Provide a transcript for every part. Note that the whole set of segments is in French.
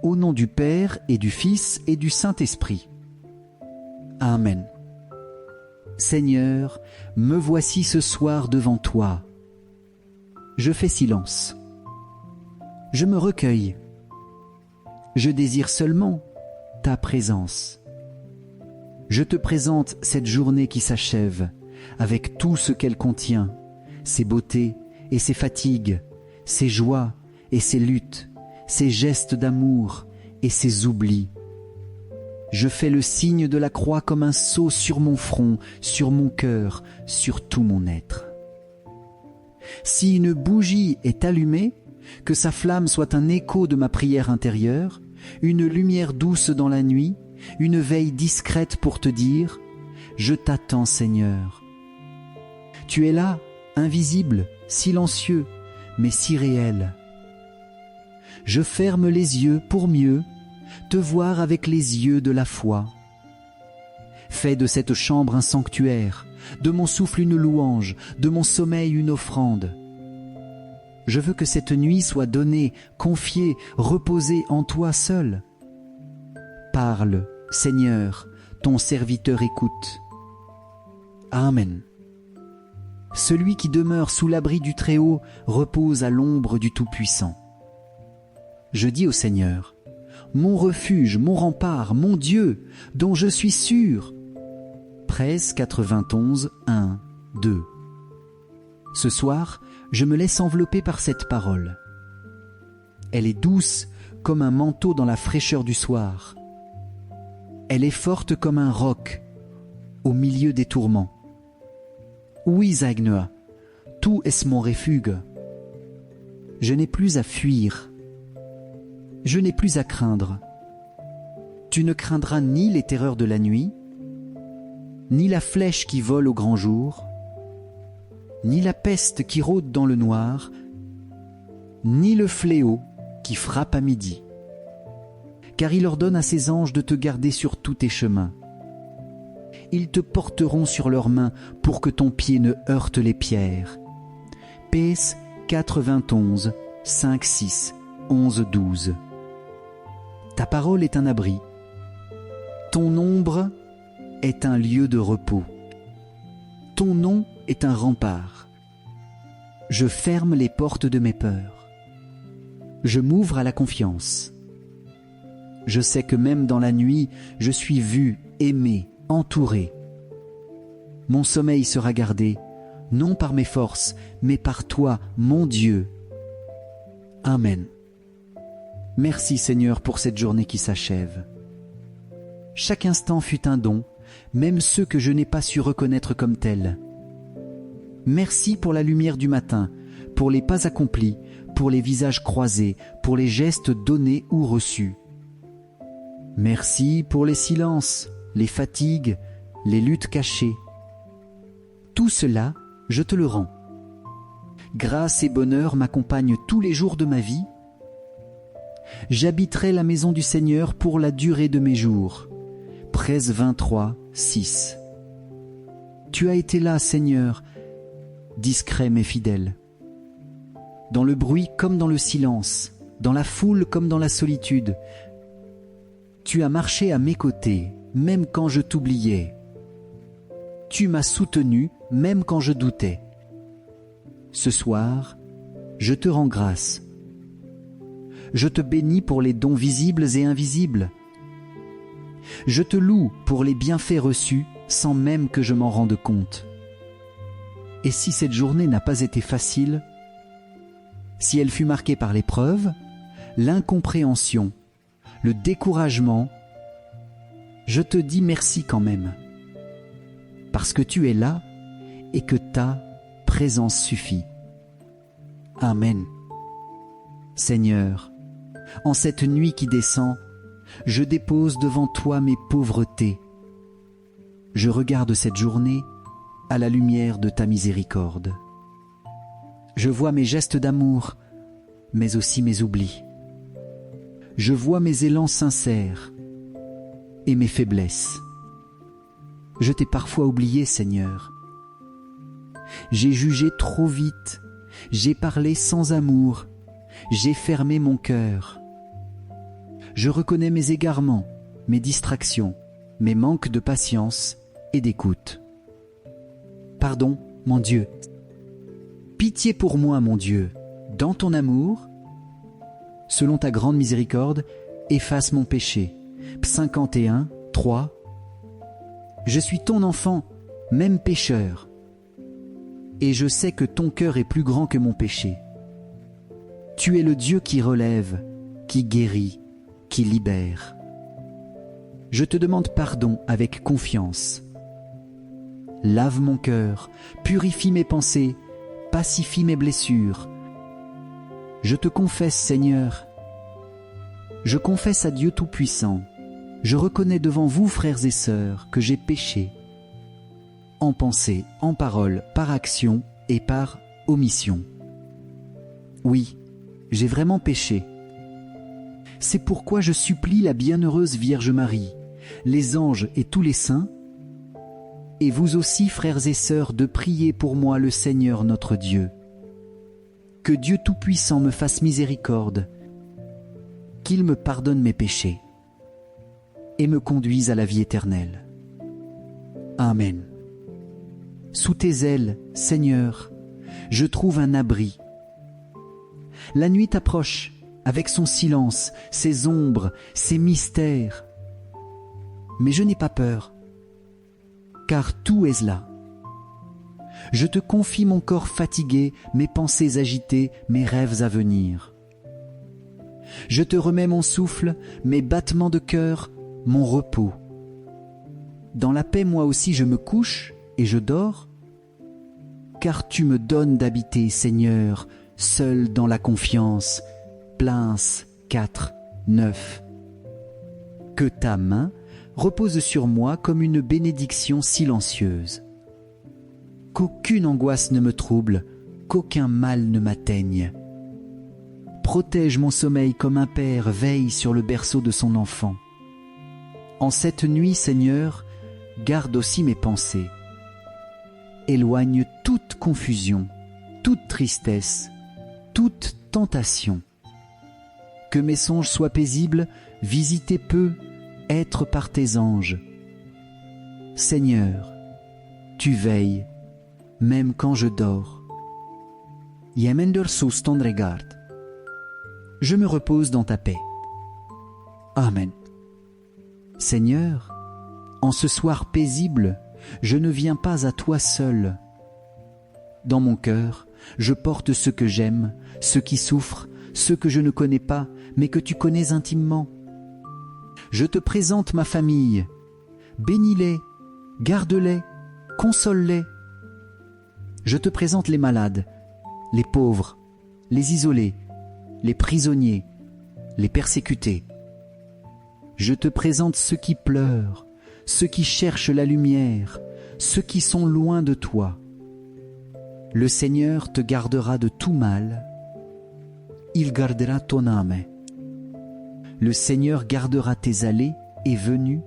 Au nom du Père et du Fils et du Saint-Esprit. Amen. Seigneur, me voici ce soir devant toi. Je fais silence. Je me recueille. Je désire seulement ta présence. Je te présente cette journée qui s'achève, avec tout ce qu'elle contient, ses beautés et ses fatigues, ses joies et ses luttes, ses gestes d'amour et ses oublis. Je fais le signe de la croix comme un sceau sur mon front, sur mon cœur, sur tout mon être. Si une bougie est allumée, que sa flamme soit un écho de ma prière intérieure, une lumière douce dans la nuit, une veille discrète pour te dire « Je t'attends, Seigneur ». Tu es là, invisible, silencieux, mais si réel. Je ferme les yeux pour mieux te voir avec les yeux de la foi. Fais de cette chambre un sanctuaire, de mon souffle une louange, de mon sommeil une offrande. Je veux que cette nuit soit donnée, confiée, reposée en toi seul. Parle, Seigneur, ton serviteur écoute. Amen. Celui qui demeure sous l'abri du Très-Haut repose à l'ombre du Tout-Puissant. Je dis au Seigneur, mon refuge, mon rempart, mon Dieu, dont je suis sûr. Prêse 91, 1, 2. Ce soir, je me laisse envelopper par cette parole. Elle est douce comme un manteau dans la fraîcheur du soir. Elle est forte comme un roc au milieu des tourments. Oui, Zagnea, tout est mon refuge. Je n'ai plus à fuir. Je n'ai plus à craindre. Tu ne craindras ni les terreurs de la nuit, ni la flèche qui vole au grand jour, ni la peste qui rôde dans le noir, ni le fléau qui frappe à midi. Car il ordonne à ses anges de te garder sur tous tes chemins. Ils te porteront sur leurs mains pour que ton pied ne heurte les pierres. PS 91, 5, 6, 11, 12. Ta parole est un abri. Ton ombre est un lieu de repos. Ton nom est un rempart. Je ferme les portes de mes peurs. Je m'ouvre à la confiance. Je sais que même dans la nuit, je suis vu, aimé, entouré. Mon sommeil sera gardé, non par mes forces, mais par toi, mon Dieu. Amen. Merci Seigneur pour cette journée qui s'achève. Chaque instant fut un don, même ceux que je n'ai pas su reconnaître comme tels. Merci pour la lumière du matin, pour les pas accomplis, pour les visages croisés, pour les gestes donnés ou reçus. Merci pour les silences, les fatigues, les luttes cachées. Tout cela, je te le rends. Grâce et bonheur m'accompagnent tous les jours de ma vie. J'habiterai la maison du Seigneur pour la durée de mes jours. Prêse 23, 6. Tu as été là, Seigneur, discret mais fidèle. Dans le bruit comme dans le silence, dans la foule comme dans la solitude, tu as marché à mes côtés, même quand je t'oubliais. Tu m'as soutenu, même quand je doutais. Ce soir, je te rends grâce. Je te bénis pour les dons visibles et invisibles. Je te loue pour les bienfaits reçus sans même que je m'en rende compte. Et si cette journée n'a pas été facile, si elle fut marquée par l'épreuve, l'incompréhension, le découragement, je te dis merci quand même, parce que tu es là et que ta présence suffit. Amen. Seigneur, en cette nuit qui descend, je dépose devant toi mes pauvretés. Je regarde cette journée à la lumière de ta miséricorde. Je vois mes gestes d'amour, mais aussi mes oublis. Je vois mes élans sincères et mes faiblesses. Je t'ai parfois oublié, Seigneur. J'ai jugé trop vite, j'ai parlé sans amour, j'ai fermé mon cœur. Je reconnais mes égarements, mes distractions, mes manques de patience et d'écoute. Pardon, mon Dieu. Pitié pour moi, mon Dieu, dans ton amour, selon ta grande miséricorde, efface mon péché. 51, 3. Je suis ton enfant, même pécheur, et je sais que ton cœur est plus grand que mon péché. Tu es le Dieu qui relève, qui guérit, qui libère. Je te demande pardon avec confiance. Lave mon cœur, purifie mes pensées, pacifie mes blessures. Je te confesse, Seigneur. Je confesse à Dieu Tout-Puissant. Je reconnais devant vous, frères et sœurs, que j'ai péché, en pensée, en parole, par action et par omission. Oui, j'ai vraiment péché. C'est pourquoi je supplie la bienheureuse Vierge Marie, les anges et tous les saints, et vous aussi, frères et sœurs, de prier pour moi le Seigneur notre Dieu. Que Dieu Tout-Puissant me fasse miséricorde, qu'il me pardonne mes péchés et me conduise à la vie éternelle. Amen. Sous tes ailes, Seigneur, je trouve un abri. La nuit approche avec son silence, ses ombres, ses mystères. Mais je n'ai pas peur, car tout est là. Je te confie mon corps fatigué, mes pensées agitées, mes rêves à venir. Je te remets mon souffle, mes battements de cœur, mon repos. Dans la paix, moi aussi, je me couche et je dors, car tu me donnes d'habiter, Seigneur, seul dans la confiance. Plainse 4, 9. Que ta main repose sur moi comme une bénédiction silencieuse. Qu'aucune angoisse ne me trouble, qu'aucun mal ne m'atteigne. Protège mon sommeil comme un père veille sur le berceau de son enfant. En cette nuit, Seigneur, garde aussi mes pensées. Éloigne toute confusion, toute tristesse, toute tentation. Que mes songes soient paisibles, visités peu, être par tes anges. Seigneur, tu veilles, même quand je dors. Jemender sous ton regard. Je me repose dans ta paix. Amen. Seigneur, en ce soir paisible, je ne viens pas à toi seul. Dans mon cœur, je porte ceux que j'aime, ceux qui souffrent, ceux que je ne connais pas, mais que tu connais intimement. Je te présente ma famille. Bénis-les, garde-les, console-les. Je te présente les malades, les pauvres, les isolés, les prisonniers, les persécutés. Je te présente ceux qui pleurent, ceux qui cherchent la lumière, ceux qui sont loin de toi. Le Seigneur te gardera de tout mal. Il gardera ton âme. Le Seigneur gardera tes allées et venues,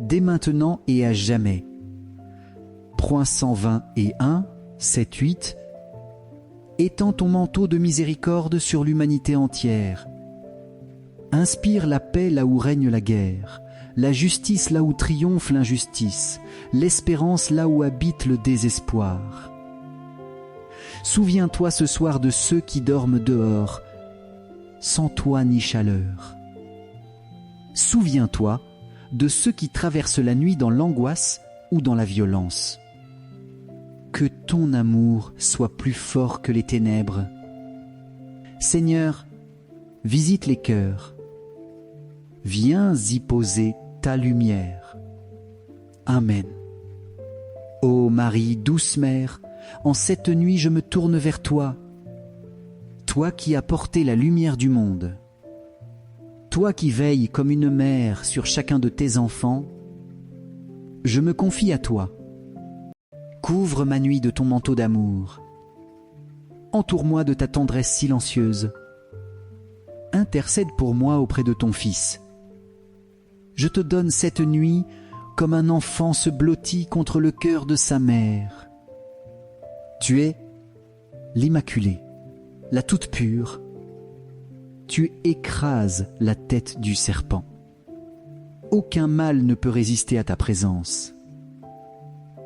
dès maintenant et à jamais. Point 121, 7, 8. Étends ton manteau de miséricorde sur l'humanité entière. Inspire la paix là où règne la guerre, la justice là où triomphe l'injustice, l'espérance là où habite le désespoir. Souviens-toi ce soir de ceux qui dorment dehors, sans toit ni chaleur. Souviens-toi de ceux qui traversent la nuit dans l'angoisse ou dans la violence. Que ton amour soit plus fort que les ténèbres. Seigneur, visite les cœurs. Viens y poser ta lumière. Amen. Ô Marie, douce mère, en cette nuit je me tourne vers toi. Toi qui as porté la lumière du monde. Toi qui veilles comme une mère sur chacun de tes enfants, je me confie à toi. Couvre ma nuit de ton manteau d'amour. Entoure-moi de ta tendresse silencieuse. Intercède pour moi auprès de ton Fils. Je te donne cette nuit comme un enfant se blottit contre le cœur de sa mère. Tu es l'Immaculée, la toute pure. tu écrases la tête du serpent. Aucun mal ne peut résister à ta présence.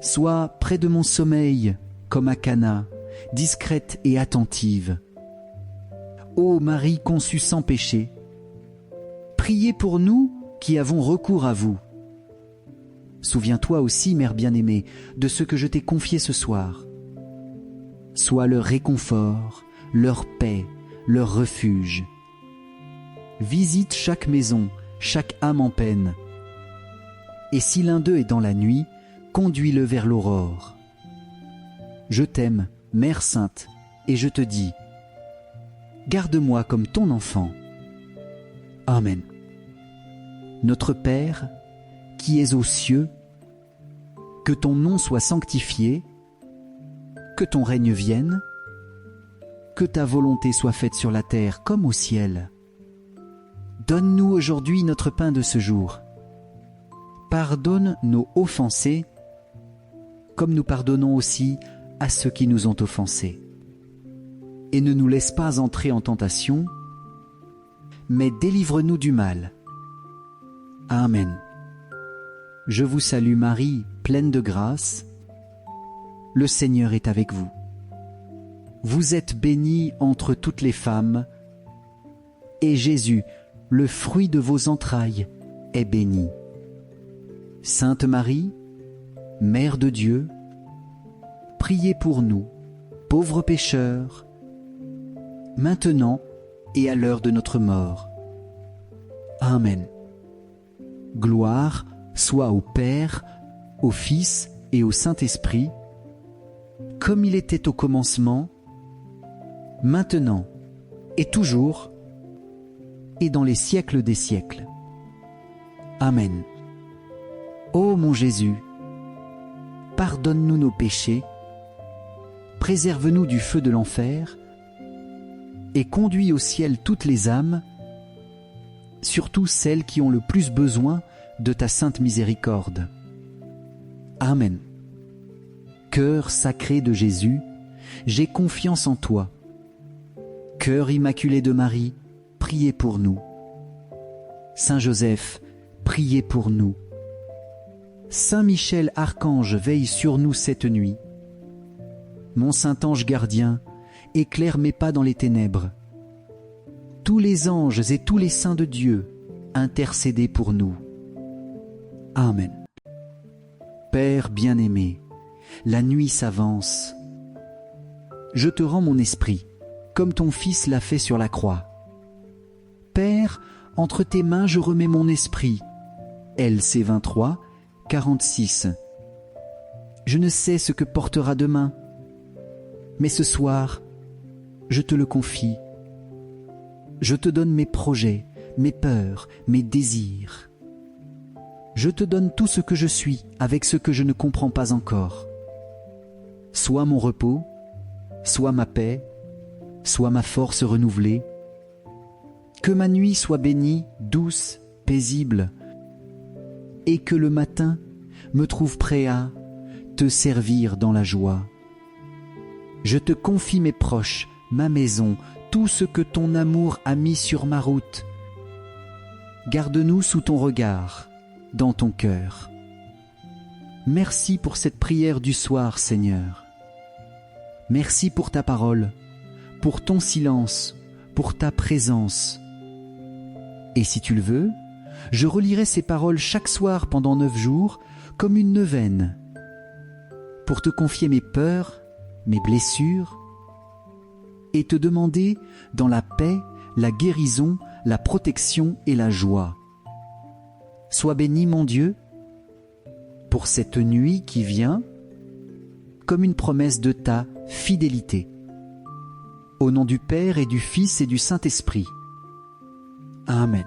Sois près de mon sommeil, comme à Cana, discrète et attentive. Ô Marie conçue sans péché, priez pour nous qui avons recours à vous. Souviens-toi aussi, Mère bien-aimée, de ce que je t'ai confié ce soir. Sois leur réconfort, leur paix, leur refuge. Visite chaque maison, chaque âme en peine. Et si l'un d'eux est dans la nuit, conduis-le vers l'aurore. Je t'aime, Mère Sainte, et je te dis, garde-moi comme ton enfant. Amen. Notre Père, qui es aux cieux, que ton nom soit sanctifié, que ton règne vienne, que ta volonté soit faite sur la terre comme au ciel. Donne-nous aujourd'hui notre pain de ce jour. Pardonne nos offensés, comme nous pardonnons aussi à ceux qui nous ont offensés. Et ne nous laisse pas entrer en tentation, mais délivre-nous du mal. Amen. Je vous salue Marie, pleine de grâce. Le Seigneur est avec vous. Vous êtes bénie entre toutes les femmes, et Jésus, le fruit de vos entrailles, est béni. Sainte Marie, Mère de Dieu, priez pour nous, pauvres pécheurs, maintenant et à l'heure de notre mort. Amen. Gloire soit au Père, au Fils et au Saint-Esprit, comme il était au commencement, maintenant et toujours, et dans les siècles des siècles. Amen. Ô mon Jésus, pardonne-nous nos péchés, préserve-nous du feu de l'enfer, et conduis au ciel toutes les âmes, surtout celles qui ont le plus besoin de ta sainte miséricorde. Amen. Cœur sacré de Jésus, j'ai confiance en toi. Cœur immaculé de Marie, priez pour nous. Saint Joseph, priez pour nous. Saint Michel Archange veille sur nous cette nuit. Mon saint ange gardien, éclaire mes pas dans les ténèbres. Tous les anges et tous les saints de Dieu, intercédez pour nous. Amen. Père bien-aimé, la nuit s'avance. Je te rends mon esprit, comme ton Fils l'a fait sur la croix. Père, entre tes mains je remets mon esprit. LC 23, 46. Je ne sais ce que portera demain, mais ce soir, je te le confie. Je te donne mes projets, mes peurs, mes désirs. Je te donne tout ce que je suis avec ce que je ne comprends pas encore. Soit mon repos, soit ma paix, soit ma force renouvelée. Que ma nuit soit bénie, douce, paisible, et que le matin me trouve prêt à te servir dans la joie. Je te confie mes proches, ma maison, tout ce que ton amour a mis sur ma route. Garde-nous sous ton regard, dans ton cœur. Merci pour cette prière du soir, Seigneur. Merci pour ta parole, pour ton silence, pour ta présence. Et si tu le veux, je relirai ces paroles chaque soir pendant 9 jours, comme une neuvaine, pour te confier mes peurs, mes blessures, et te demander dans la paix, la guérison, la protection et la joie. Sois béni, mon Dieu, pour cette nuit qui vient, comme une promesse de ta fidélité. Au nom du Père et du Fils et du Saint-Esprit. Amen.